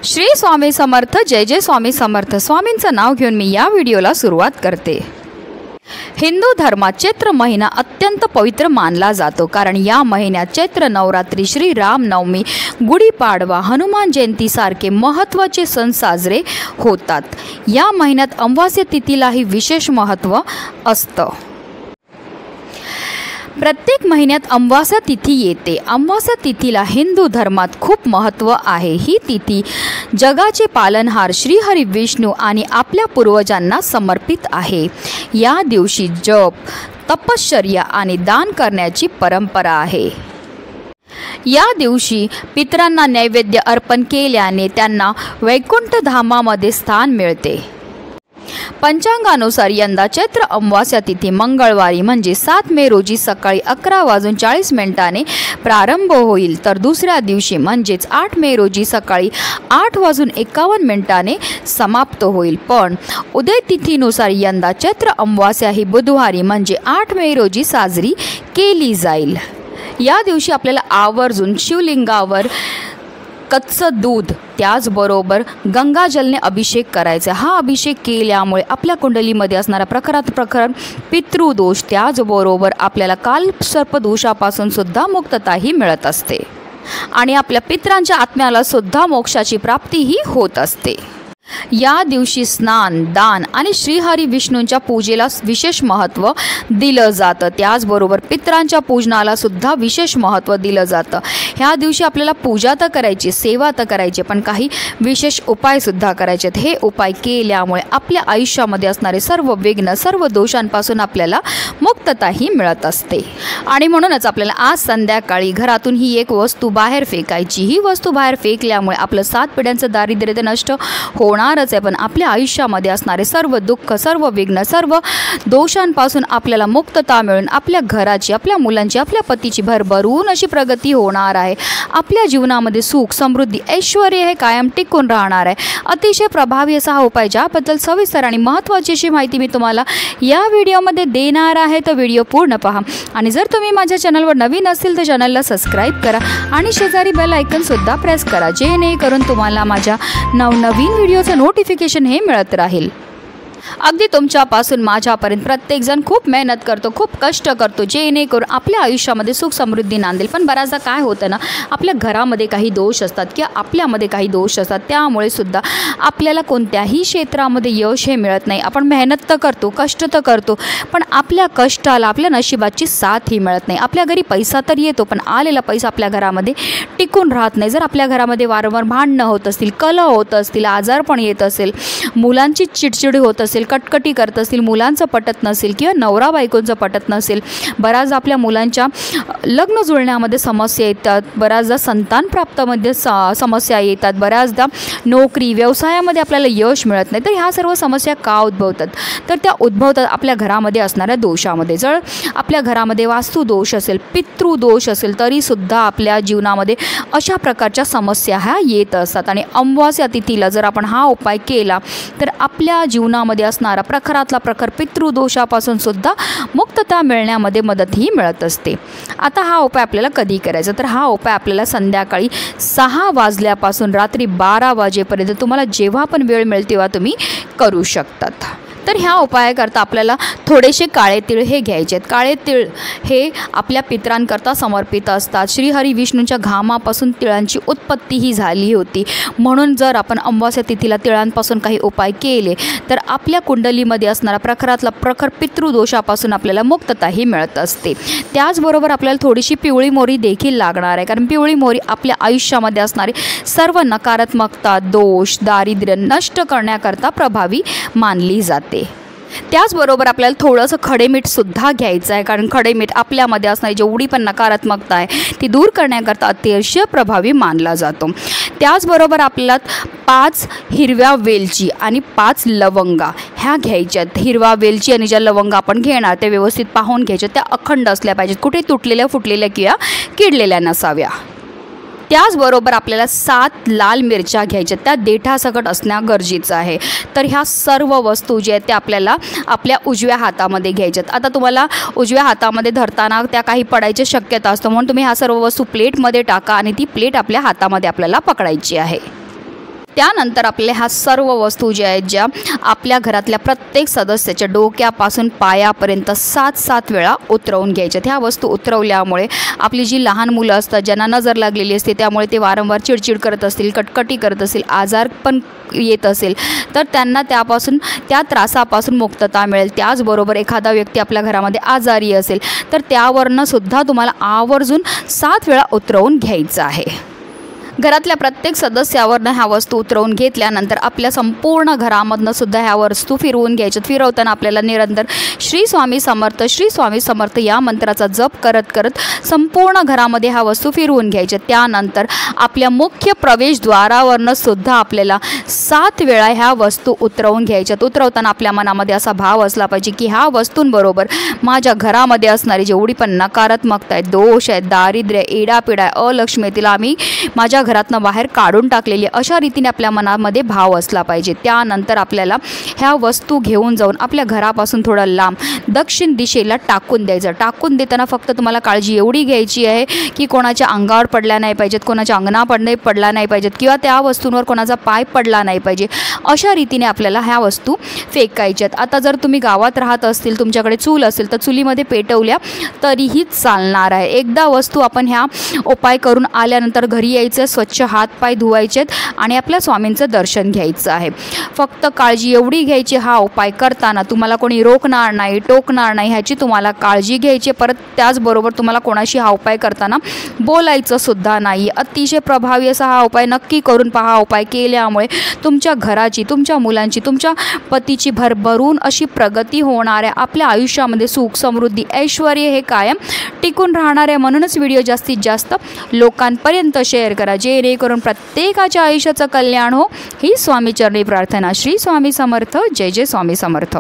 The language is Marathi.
श्री स्वामी समर्थ। जय जय स्वामी समर्थ। स्वामींचं नाव घेऊन मी या व्हिडिओला सुरुवात करते। हिंदू धर्मात चैत्र महिना अत्यंत पवित्र मानला जातो, कारण या महिन्यात चैत्र नवरात्री, श्री राम नवमी, गुढीपाडवा, हनुमान जयंती सारखे महत्त्वाचे सण साजरे होतात। या महिन्यात अमावास्या तिथीलाही विशेष महत्त्व असतं। प्रत्येक महिन्यात अमावास्या तिथी येते। अमावास्या तिथीला हिंदू धर्मात खूप महत्त्व आहे। ही तिथी जगाचे पालनहार श्रीहरी विष्णू आणि आपल्या पूर्वजांना समर्पित आहे। या दिवशी जप, तपश्चर्या आणि दान करण्याची परंपरा आहे। या दिवशी पितरांना नैवेद्य अर्पण केल्याने त्यांना वैकुंठ धामामध्ये स्थान मिळते। पंचांगानुसार यंदा चैत्र अमावास्या तिथी मंगळवारी म्हणजे 7 मे रोजी सकाळी 11:40 प्रारंभ होईल, तर दुसऱ्या दिवशी म्हणजेच 8 मे रोजी सकाळी 8:51 समाप्त होईल। पण उदय तिथीनुसार यंदा चैत्र अमावास्या ही बुधवारी म्हणजे 8 मे रोजी साजरी केली जाईल। या दिवशी आपल्याला आवर्जून शिवलिंगावर कच्चं दूध, त्याचबरोबर गंगाजलने अभिषेक करायचा। हा अभिषेक केल्यामुळे आपल्या कुंडलीमध्ये असणारा प्रखर पितृदोष, त्याचबरोबर आपल्याला कालसर्पदोषापासून सुद्धा मुक्तताही मिळत असते आणि आपल्या पितरांच्या आत्म्याला सुद्धा मोक्षाची प्राप्तीही होत असते। या दिवशी स्नान, दान आणि श्रीहरी विष्णूंच्या पूजेला विशेष महत्त्व दिलं जातं। त्याचबरोबर पितरांच्या पूजनाला सुद्धा विशेष महत्त्व दिलं जातं। ह्या दिवशी आपल्याला पूजा तर करायची, सेवा तर करायची, पण काही विशेष उपायसुद्धा करायचे। हे उपाय केल्यामुळे आपल्या आयुष्यामध्ये असणारे सर्व विघ्न, सर्व दोषांपासून आपल्याला मुक्तताही मिळत असते। आणि म्हणूनच आपल्याला आज संध्याकाळी घरातून ही एक वस्तू बाहेर फेकायची। ही वस्तू बाहेर फेकल्यामुळे आपलं 7 पिढ्यांचं दारिद्र्य ते नष्ट होणारच आहे, पण आपल्या आयुष्यामध्ये असणारे सर्व दुःख, सर्व विघ्न, सर्व दोषांपासून आपल्याला मुक्तता मिळून आपल्या घराची, आपल्या मुलांची, आपल्या पतीची भरभरून अशी प्रगती होणार आहे। आपल्या जीवनामध्ये सुख, समृद्धी, ऐश्वर हे कायम टिकून राहणार आहे। अतिशय प्रभावी असा हा उपाय, ज्याबद्दल सविस्तर आणि महत्त्वाची अशी माहिती मी तुम्हाला या व्हिडिओमध्ये देणार आहे, तर व्हिडिओ पूर्ण पहा। आणि जर तुम्ही माझ्या चॅनलवर नवीन असतील तर चॅनलला सबस्क्राईब करा आणि शेजारी बेल आयकन सुद्धा प्रेस करा, जेणेकरून तुम्हाला माझ्या नवनवीन व्हिडिओचं नोटिफिकेशन हे मिळत राहील। अगदी तुमच्यापासून माझ्यापर्यंत प्रत्येकजण खूप मेहनत करतो, खूप कष्ट करतो, जेणेकरून आपल्या आयुष्यामध्ये सुख समृद्धी नांदेल। पण बऱ्याचदा काय होतं ना, आपल्या घरामध्ये काही दोष असतात किंवा आपल्यामध्ये काही दोष असतात, त्यामुळे सुद्धा आपल्याला कोणत्याही क्षेत्रामध्ये यश हे मिळत नाही। आपण मेहनत तर करतो, कष्ट तर करतो, पण आपल्या कष्टाला, आपल्या नशिबाची साथ ही मिळत नाही। आपल्या घरी पैसा तर येतो, पण आलेला पैसा आपल्या घरामध्ये टिकून राहत नाही। जर आपल्या घरामध्ये वारंवार भांडणं होत असतील, कलह होत असतील, आजारपण येत असेल, मुलांची चिडचिड होत असेल, कटकटी करत असतील, मुलांचं पटत नसेल किंवा नवरा बायकोंचं पटत नसेल, बऱ्याचदा आपल्या मुलांच्या लग्न जुळण्यामध्ये समस्या येतात, बऱ्याचदा संतान प्राप्तीमध्ये समस्या येतात, बऱ्याचदा नोकरी व्यवसायामध्ये आपल्याला यश मिळत नाही। तर ह्या सर्व समस्या का उद्भवतात? तर त्या उद्भवतात आपल्या घरामध्ये असणाऱ्या दोषामध्ये। जर आपल्या घरामध्ये वास्तुदोष असेल, पितृदोष असेल, तरीसुद्धा आपल्या जीवनामध्ये अशा प्रकारच्या समस्या ह्या येत असतात। आणि अमावास्या तिथीला जर आपण हा उपाय केला तर आपल्या जीवनामध्ये असणारा प्रखरातला प्रखर पितृदोषापासून सुद्धा मुक्तता मिळण्यामध्ये मदतही मिळत असते। आता हा उपाय आपल्याला कधी करायचा? तर हा उपाय आपल्याला संध्याकाळी 6 वाजल्यापासून रात्री 12 वाजेपर्यंत तुम्हाला जेव्हा पण वेळ मिळेल तेव्हा तुम्ही करू शकतात। तर ह्या उपायाकरता आपल्याला थोडेसे काळे तीळ हे घ्यायचे आहेत। काळे तीळ हे आपल्या पितरांकरता समर्पित असतात। श्रीहरी विष्णूंच्या घामापासून तिळांची उत्पत्ती ही झाली होती, म्हणून जर आपण अमावास्या तिथीला तिळांपासून काही उपाय केले तर आपल्या कुंडलीमध्ये असणारा प्रखरातला प्रखर पितृदोषापासून आपल्याला मुक्तताही मिळत असते। त्याचबरोबर आपल्याला थोडीशी पिवळी मोहरी देखील लागणार आहे, कारण पिवळी मोहरी आपल्या आयुष्यामध्ये असणारे सर्व नकारात्मकता, दोष, दारिद्र्य नष्ट करण्याकरता प्रभावी मानली जाते। त्याचबरोबर आपल्याला थोडंसं खडेमीठ सुद्धा घ्यायचं आहे, कारण खडेमीठ आपल्यामध्ये असणारी जेवढी पण नकारात्मकता आहे ती दूर करण्याकरता अतिशय प्रभावी मानला जातो। त्याचबरोबर आपल्याला 5 हिरव्या वेलची आणि 5 लवंगा ह्या घ्यायच्यात। हिरवा वेलची आणि ज्या लवंगा आपण घेणार त्या व्यवस्थित पाहून घ्यायच्या, त्या अखंड असल्या पाहिजेत, कुठे तुटलेल्या, फुटलेल्या किंवा किडलेल्या नसाव्या। त्याचबरोबर आपल्याला 7 लाल मिरच्या घ्यायच्या, त्या देठासकट असणं गरजेचं आहे। तर ह्या सर्व वस्तू ज्या आहेत त्या आपल्याला आपल्या उजव्या हातामध्ये घ्यायच्यात। आता तुम्हाला उजव्या हातामध्ये धरताना त्या काही पडायची शक्यता असते, म्हणून तुम्ही ह्या सर्व वस्तू प्लेटमध्ये टाका आणि ती प्लेट आपल्या हातामध्ये आपल्याला पकडायची आहे। त्यानंतर आपल्या ह्या सर्व वस्तू ज्या आहेत, ज्या आपल्या घरातल्या प्रत्येक सदस्याच्या डोक्यापासून पायापर्यंत 7 वेळा उतरवून घ्यायच्यात. ह्या वस्तू उतरवल्यामुळे आपली जी लहान मुलं असतात, ज्यांना नजर लागलेली असते, त्यामुळे ते वारंवार चिडचिड करत असतील, कटकटी करत असतील, आजार पण येत असेल, तर त्यांना त्यापासून, त्या त्रासापासून मुक्तता मिळेल. त्याचबरोबर एखादा व्यक्ती आपल्या घरामध्ये आजारी असेल तर त्यावरनं सुद्धा तुम्हाला आवर्जून 7 वेळा उतरवून घ्यायचं आहे. घरातल्या प्रत्येक सदस्यावरनं ह्या वस्तू उतरवून घेतल्यानंतर आपल्या संपूर्ण घरामधनं सुद्धा ह्या वस्तू फिरवून घ्यायच्यात. फिरवताना आपल्याला निरंतर श्री स्वामी समर्थ, श्री स्वामी समर्थ या मंत्राचा जप करत करत संपूर्ण घरामध्ये ह्या वस्तू फिरवून घ्यायच्यात. त्यानंतर आपल्या मुख्य प्रवेशद्वारावरनं सुद्धा आपल्याला 7 वेळा ह्या वस्तू उतरवून घ्यायच्यात. उतरवताना आपल्या मनामध्ये असा भाव असला पाहिजे की ह्या वस्तूंबरोबर माझ्या घरामध्ये असणारी जेवढी पण नकारात्मकता आहे, दोष आहेत, दारिद्र्य, एडापिडा, अलक्ष्मी, तिला आम्ही माझ्या घरातनं बाहेर काढून टाकलेली, अशा रीतीने आपल्या मनामध्ये भाव असला पाहिजे. त्यानंतर आपल्याला ह्या वस्तू घेऊन जाऊन आपल्या घरापासून थोडं लांब दक्षिण दिशेला टाकून द्यायचं. टाकून देताना फक्त तुम्हाला काळजी एवढी घ्यायची आहे की कोणाच्या अंगावर पडल्या नाही पाहिजेत, कोणाच्या अंगणावर पडला नाही पाहिजेत किंवा त्या वस्तूंवर कोणाचा पाय पडला नाही पाहिजे. अशा रीतीने आपल्याला ह्या वस्तू फेकायच्यात. आता जर तुम्ही गावात राहत असतील, तुमच्याकडे चूल असेल, तर चुलीमध्ये पेटवल्या तरीही चालणार आहे. एकदा वस्तू आपण ह्या उपाय करून आल्यानंतर घरी यायचं, स्वच्छ हात पाय धुवायचेत आणि आपल्या स्वामींचं दर्शन घ्यायचं आहे. फक्त काळजी एवढी घ्यायची, हा उपाय करताना तुम्हाला कोणी रोखणार नाही, टोकणार नाही, ह्याची तुम्हाला काळजी घ्यायची. परत त्याचबरोबर तुम्हाला कोणाशी हा उपाय करताना बोलायचं सुद्धा नाही. अतिशय प्रभावी असा हा उपाय नक्की करून पहा. उपाय केल्यामुळे तुमच्या घराची, तुमच्या मुलांची, तुमच्या पतीची भरभरून अशी प्रगती होणार आहे. आपल्या आयुष्यामध्ये सुख, समृद्धी, ऐश्वर हे कायम टिकून राहणार आहे. म्हणूनच व्हिडिओ जास्तीत जास्त लोकांपर्यंत शेअर करा, जेणेकरून प्रत्येकाच्या आयुष्याचं कल्याण हो. ही स्वामीचरणी प्रार्थना. श्री स्वामी समर्थ. जय जय स्वामी समर्थ.